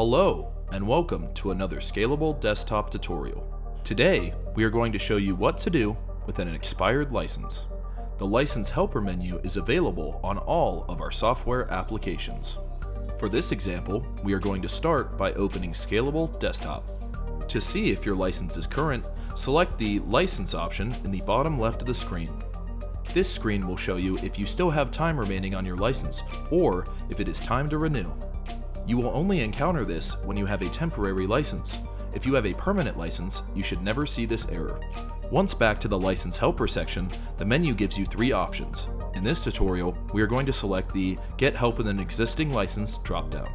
Hello, and welcome to another Scalable desktop tutorial. Today, we are going to show you what to do with an expired license. The License Helper menu is available on all of our software applications. For this example, we are going to start by opening Scalable Desktop. To see if your license is current, select the License option in the bottom left of the screen. This screen will show you if you still have time remaining on your license, or if it is time to renew. You will only encounter this when you have a temporary license. If you have a permanent license, you should never see this error. Once back to the License Helper section, the menu gives you three options. In this tutorial, we are going to select the Get Help with an Existing License dropdown.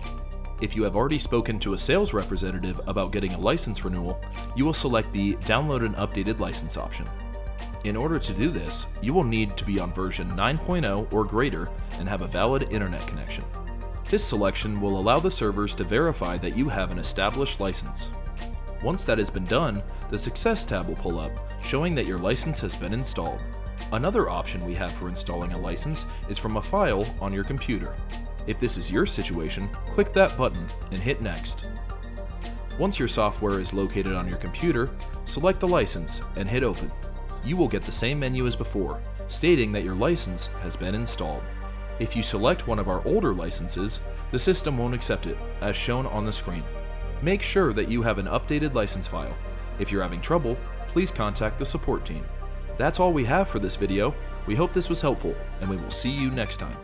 If you have already spoken to a sales representative about getting a license renewal, you will select the Download an Updated License option. In order to do this, you will need to be on version 9.0 or greater and have a valid internet connection. This selection will allow the servers to verify that you have an established license. Once that has been done, the Success tab will pull up, showing that your license has been installed. Another option we have for installing a license is from a file on your computer. If this is your situation, click that button and hit Next. Once your software is located on your computer, select the license and hit Open. You will get the same menu as before, stating that your license has been installed. If you select one of our older licenses, the system won't accept it, as shown on the screen. Make sure that you have an updated license file. If you're having trouble, please contact the support team. That's all we have for this video. We hope this was helpful, and we will see you next time.